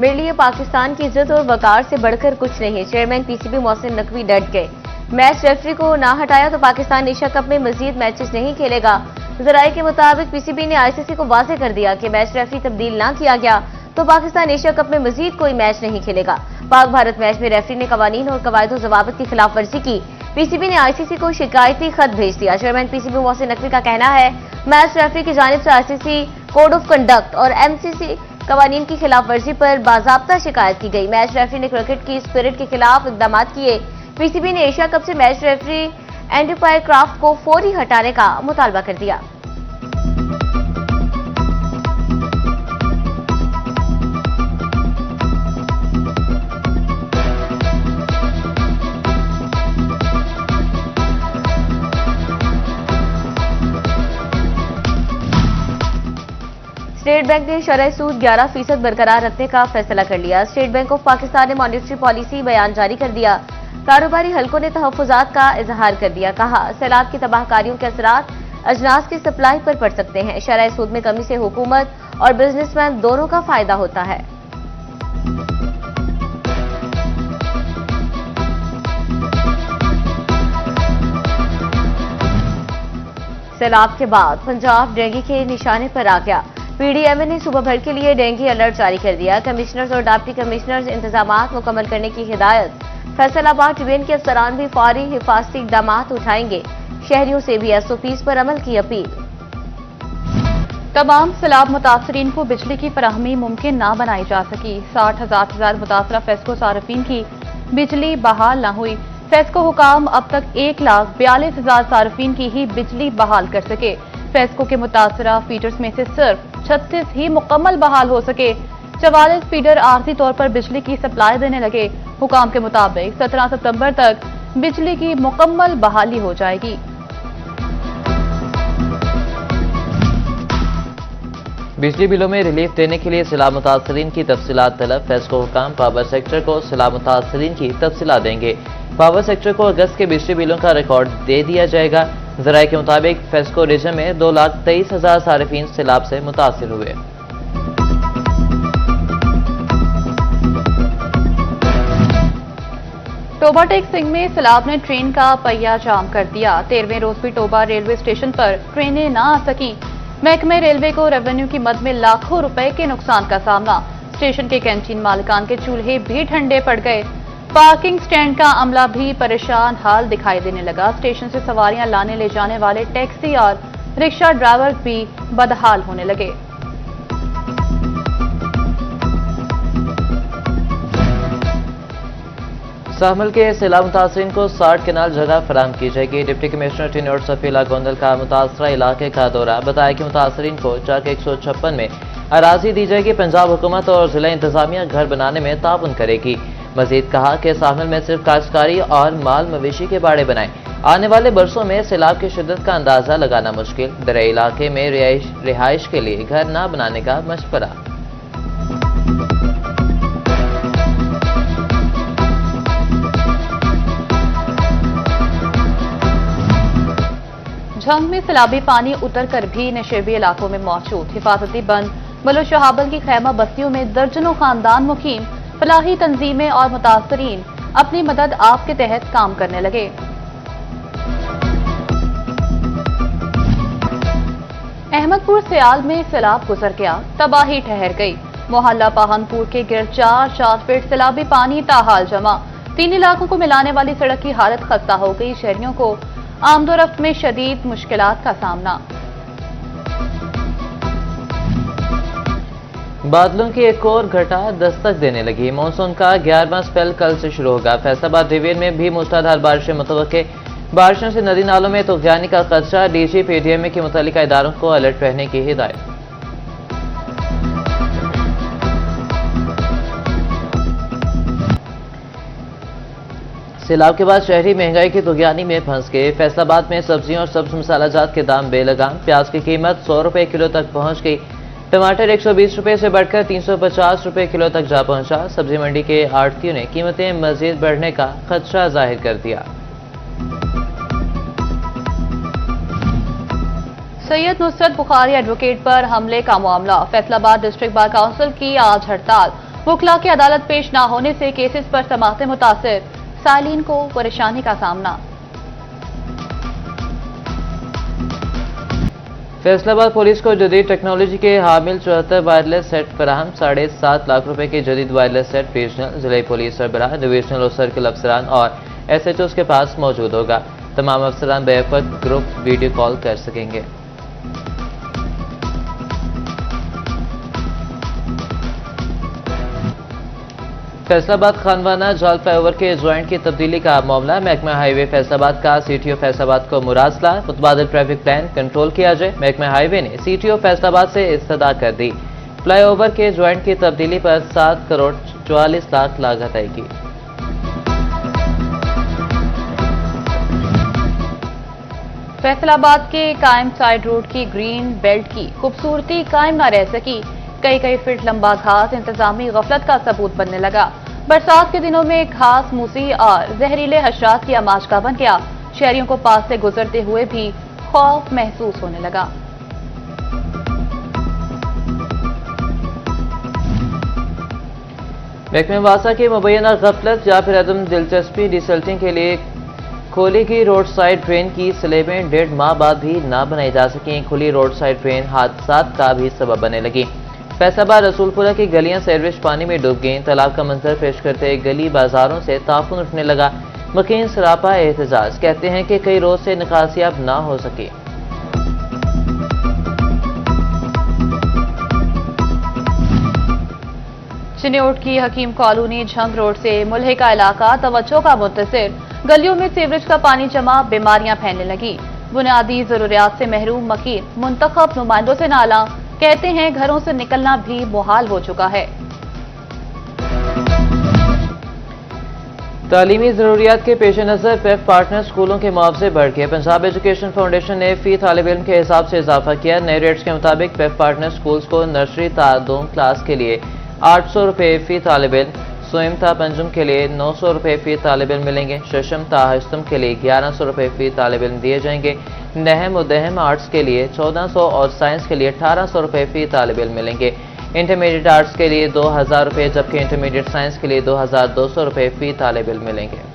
मेरे लिए पाकिस्तान की इज्जत और वकार से बढ़कर कुछ नहीं। चेयरमैन पीसीबी मोहसिन नकवी डट गए। मैच रेफरी को ना हटाया तो पाकिस्तान एशिया कप में मजीद मैचेस नहीं खेलेगा। जराये के मुताबिक पीसीबी ने आईसीसी को वाजे कर दिया कि मैच रेफरी तब्दील ना किया गया तो पाकिस्तान एशिया कप में मजीद कोई मैच नहीं खेलेगा। पाक भारत मैच में रेफरी ने कवानीन और कवायद जवाबत की खिलाफ वर्जी की। पीसीबी ने आईसीसी को शिकायती खत भेज दिया। चेयरमैन पीसीबी मोहसिन नकवी का कहना है मैच रेफरी की जानिब से आईसीसी कोड ऑफ कंडक्ट और एमसीसी कवानीन की खिलाफ वर्जी पर बाजाब्ता शिकायत की गई। मैच रेफरी ने क्रिकेट की स्पिरिट के खिलाफ इकदाम किए। पीसीबी ने एशिया कप से मैच रेफरी एंडी पायरक्राफ्ट को फौरी हटाने का मुतालबा कर दिया। स्टेट बैंक ने शरह सूद 11% बरकरार रखने का फैसला कर लिया। स्टेट बैंक ऑफ पाकिस्तान ने मॉनेटरी पॉलिसी बयान जारी कर दिया। कारोबारी हलकों ने तहफ्फुजात का इजहार कर दिया। कहा सैलाब की तबाहकारियों के असरात अजनास की सप्लाई पर पड़ सकते हैं। शरह सूद में कमी से हुकूमत और बिजनेसमैन दोनों का फायदा होता है। सैलाब के बाद पंजाब डेंगू के निशाने पर आ गया। पीडीएमए ने सुबह भर के लिए डेंगू अलर्ट जारी कर दिया। कमिश्नर्स और डिप्टी कमिश्नर्स इंतजामात मुकम्मल करने की हिदायत। फैसलाबाद डिवीजन के अफसरान भी फौरी हिफाजती इकदाम उठाएंगे। शहरियों से भी एसओपीज पर अमल की अपील। तमाम सैलाब मुतासरीन को बिजली की फराहमी मुमकिन ना बनाई जा सकी। 60,000 मुतासरा फेस्को सार्फिन की बिजली बहाल न हुई। फेस्को हुकाम अब तक 1,42,000 सार्फिन की ही बिजली बहाल कर सके। फेस्को के मुतासरा फीडर्स में से सिर्फ 36 ही मुकम्मल बहाल हो सके। 44 फीडर आर्जी तौर पर बिजली की सप्लाई देने लगे। हुकाम के मुताबिक 17 सितंबर तक बिजली की मुकम्मल बहाली हो जाएगी। बिजली बिलों में रिलीफ देने के लिए सैलाब मुतासरीन की तफसीलात तलब। फेस्को हुकाम पावर सेक्टर को सैलाब मुतासरीन की तफसीलात देंगे। पावर सेक्टर को अगस्त के बिजली बिलों का रिकॉर्ड दे दिया जाएगा। जराये के मुताबिक फेस्को रीजन में 2,23,000 सार्फिन सैलाब से मुतासिर हुए। टोबा टेक सिंह में सैलाब ने ट्रेन का पहिया जाम कर दिया। 13वें रोज भी टोबा रेलवे स्टेशन पर ट्रेनें ना आ सकी। महकमे रेलवे को रेवेन्यू की मद में लाखों रुपए के नुकसान का सामना। स्टेशन के कैंटीन मालिकान के चूल्हे भी ठंडे पड़ गए। पार्किंग स्टैंड का अमला भी परेशान हाल दिखाई देने लगा। स्टेशन से सवारियां लाने ले जाने वाले टैक्सी और रिक्शा ड्राइवर भी बदहाल होने लगे। शाहमल के सैलाब मुतासरीन को 60 केनाल जगह फराहम की जाएगी। डिप्टी कमिश्नर टेन्योर सफीला गोंदल का मुतासरा इलाके का दौरा। बताया कि मुतासरीन को चाक 156 में अराजी दी जाएगी। पंजाब हुकूमत और जिला इंतजामिया घर बनाने में ताउन करेगी। मजीद कहा कि शाहमल में सिर्फ काश्तकारी और माल मवेशी के बाड़े बनाए। आने वाले बरसों में सैलाब की शिद्दत का अंदाजा लगाना मुश्किल। दरियाई इलाके में रिहाइश के लिए घर न बनाने का मशवरा। झंग में सैलाबी पानी उतरकर भी नशेबी इलाकों में मौजूद। हिफाजती बंद बलोशहाबल की खैमा बस्तियों में दर्जनों खानदान मुकीम, फलाही तंजीमें और मुतासरीन अपनी मदद आप के तहत काम करने लगे। अहमदपुर सियाल में सैलाब गुजर गया, तबाही ठहर गई। मोहल्ला पाहनपुर के गिर्द 4 फीट सैलाबी पानी ताहाल जमा। 3 इलाकों को मिलाने वाली सड़क की हालत खस्ता हो गई। शहरियों को आमदोरफ्त में शदीद मुश्किलात का सामना। बादलों की एक और घटा दस्तक देने लगी। मानसून का 11वां स्पेल कल से शुरू होगा। फैसलाबाद डिवीजन में भी मूसलाधार बारिशें मुतवक्के। बारिशों से नदी नालों में तुगयानी का खदशा। डीजी पीडीएमए के मुतल्लिका इदारों को अलर्ट रहने की हिदायत। सैलाब के बाद शहरी महंगाई की तुगयानी में फंस गए। फैसलाबाद में सब्जियों और सब्ज मसालाजात के दाम बेलगाम। प्याज की कीमत 100 रुपए किलो तक पहुंच गई। टमाटर 120 रुपए से बढ़कर 350 रुपए किलो तक जा पहुंचा। सब्जी मंडी के आड़तियों ने कीमतें मजीद बढ़ने का खदशा जाहिर कर दिया। सैयद नुसरत बुखारी एडवोकेट पर हमले का मामला। फैसलाबाद डिस्ट्रिक्ट बार काउंसिल की आज हड़ताल। वुकला के अदालत पेश न होने से केसेस पर समाते मुतासिर, सालीन को परेशानी का सामना। फैसलाबाद पुलिस को जदीद टेक्नोलॉजी के हामिल 74 वायरलेस सेट फराहम, 7.5 लाख रुपए के जदीद वायरलेस सेट रीजनल जिले पुलिस सरबराह, डिविजनल और सर्किल अफसरान और SHOs के पास मौजूद होगा। तमाम अफसरान बेवक्त ग्रुप वीडियो कॉल कर सकेंगे। फैसलाबाद खानवाना जाल फ्लाईओवर के ज्वाइंट की तब्दीली का मामला, महकमा हाईवे फैसलाबाद का CTO फैसलाबाद को मुरासला, मुतबादिल ट्रैफिक प्लान कंट्रोल किया जाए। महकमा हाईवे ने CTO फैसलाबाद से इस्तदा कर दी। फ्लाईओवर के ज्वाइंट की तब्दीली पर 7 करोड़ 44 लाख लागत आएगी। फैसलाबाद के कायम साइड रोड की ग्रीन बेल्ट की खूबसूरती कायम न रह सकी। कई फीट लंबा घास इंतजामी गफलत का सबूत बनने लगा। बरसात के दिनों में घास मूसी और जहरीले हशरात की आमाज का बन गया। शहरियों को पास से गुजरते हुए भी खौफ महसूस होने लगा। महकमे वासा की मुबैना गफलत या फिर अदम दिलचस्पी डिसल्टिंग के लिए खोली गई रोड साइड ड्रेन की स्लेबें 1.5 माह बाद भी ना बनाई जा सकें। खुली रोड साइड ड्रेन हादसात का भी सबब बनने लगी। फैसलाबाद रसूलपुरा की गलियां सैरविश पानी में डूब गईं। तालाब का मंजर पेश करते गली बाजारों से ताफुन उठने लगा। मकीन सरापा एहतजाज, कहते हैं कि कई रोज से निकासी अब ना हो सके। चिन्योट की हकीम कॉलोनी झंग रोड से मुल्हे का इलाका तवज्जो का मुंतसिर। गलियों में सीवरेज का पानी जमा, बीमारियां फैलने लगी। बुनियादी जरूरियात से महरूम मकीन मुंतखब नुमाइंदों से नाला, कहते हैं घरों से निकलना भी मुहाल हो चुका है। तालीमी जरूरियात के पेश नजर पेफ पार्टनर स्कूलों के मुआवजे बढ़ गए। पंजाब एजुकेशन फाउंडेशन ने फी तालिब इल्म के हिसाब से इजाफा किया। नए रेट्स के मुताबिक पेफ पार्टनर स्कूल्स को नर्सरी ता 2 क्लास के लिए 800 रुपये फी तालिब इल्म, स्वयं ता पंजम के लिए 900 रुपये फी तालिब इल्म मिलेंगे। शशम ता हस्तम के लिए 1100 रुपये फी तालिब इल्म दिए जाएंगे। नहम और दहम आर्ट्स के लिए 1400 और साइंस के लिए 1800 रुपये फी तालिब इल्म मिलेंगे। इंटरमीडिएट आर्ट्स के लिए 2000 रुपये, जबकि इंटरमीडिएट साइंस के लिए 2200 रुपये फी तालिब इल्म मिलेंगे।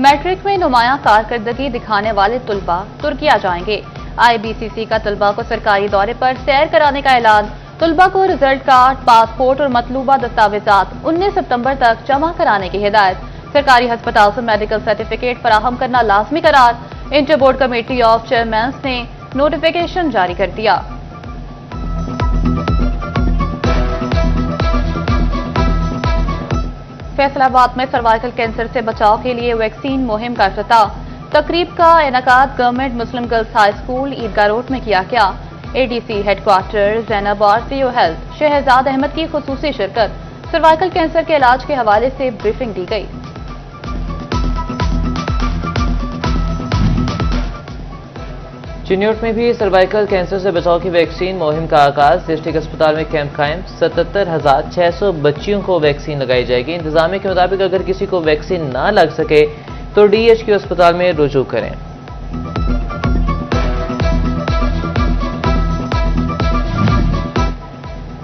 मैट्रिक में नुमायां कारकर्दगी दिखाने वाले तुलबा तुर्किया जाएंगे। IBCC का तुलबा को सरकारी दौरे पर सैर कराने का ऐलान। तुलबा को रिजल्ट कार्ड, पासपोर्ट और मतलूबा दस्तावेजात 19 सितंबर तक जमा कराने की हिदायत। सरकारी अस्पताल से मेडिकल सर्टिफिकेट फराहम करना लाजमी करार। Inter board committee of chairman ने नोटिफिकेशन जारी कर दिया। फैसलाबाद में सर्वाइकल कैंसर से बचाव के लिए वैक्सीन मुहिम का इफ्तिताह। तकरीब का इनेकाद government Muslim girls high school Idgah road में किया गया। ADC हेडक्वार्टर जैनब और CO हेल्थ शहजाद अहमद की खुसूसी शिरकत। सर्वाइकल कैंसर के इलाज के हवाले से ब्रीफिंग दी गई। चिन्योट में भी सर्वाइकल कैंसर से बचाव की वैक्सीन मुहिम का आगाज। डिस्ट्रिक्ट अस्पताल में कैंप कायम। 77,600 बच्चियों को वैक्सीन लगाई जाएगी। इंतजामिया के मुताबिक अगर किसी को वैक्सीन ना लग सके तो DHQ अस्पताल में रुजू करें।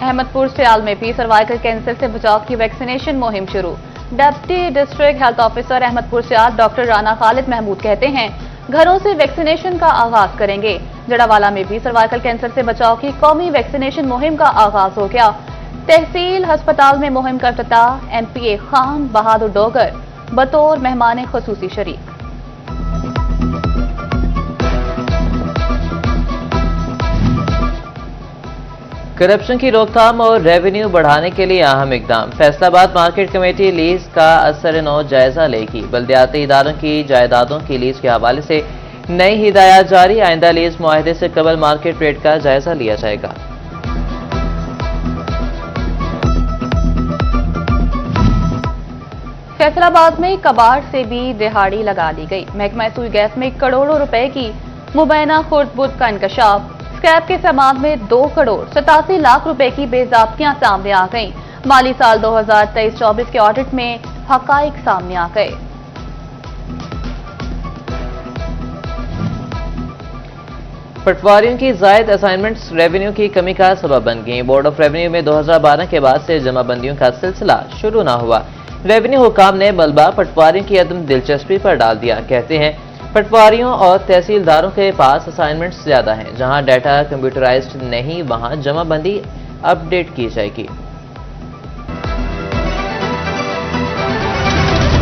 अहमदपुर सियाल में भी सर्वाइकल कैंसर से बचाव की वैक्सीनेशन मुहिम शुरू। Deputy district health officer Ahmadpur Sial doctor Rana Khalid Mahmood कहते हैं घरों से वैक्सीनेशन का आगाज करेंगे। जड़ावाला में भी सर्वाइकल कैंसर से बचाव की कौमी वैक्सीनेशन मुहिम का आगाज हो गया। तहसील अस्पताल में मुहिम का इफ्तिताह। MPA खान बहादुर डोगर बतौर मेहमान खुसूसी शरीक। करप्शन की रोकथाम और रेवेन्यू बढ़ाने के लिए अहम इकदाम। फैसलाबाद मार्केट कमेटी लीज का असर-ए-नौ जायजा लेगी। बल्दियाती इदारों की जायदादों की लीज के हवाले से नई हिदायत जारी। आइंदा लीज मुआहदे से कबल मार्केट रेट का जायजा लिया जाएगा। फैसलाबाद में कबाड़ से भी दिहाड़ी लगा दी गई। महकमा सुई गैस में करोड़ों रुपए की मुबैना खुर्द बुद्ध का इंकशाफ। स्क्रैप के सामान में 2 करोड़ 87 लाख रुपए की बेज़ाब्तियां सामने आ गईं। माली साल 2023-24 के ऑडिट में हकाइक सामने आ गए। पटवारियों की जायद असाइनमेंट्स रेवेन्यू की कमी का सबब बन गई। बोर्ड ऑफ रेवेन्यू में 2012 के बाद से जमाबंदियों का सिलसिला शुरू न हुआ। रेवेन्यू हुकाम ने मलबा पटवारियों की अदम दिलचस्पी पर डाल दिया। कहते हैं पटवारियों और तहसीलदारों के पास असाइनमेंट्स ज्यादा हैं। जहां डाटा कंप्यूटराइज्ड नहीं वहां जमाबंदी अपडेट की जाएगी।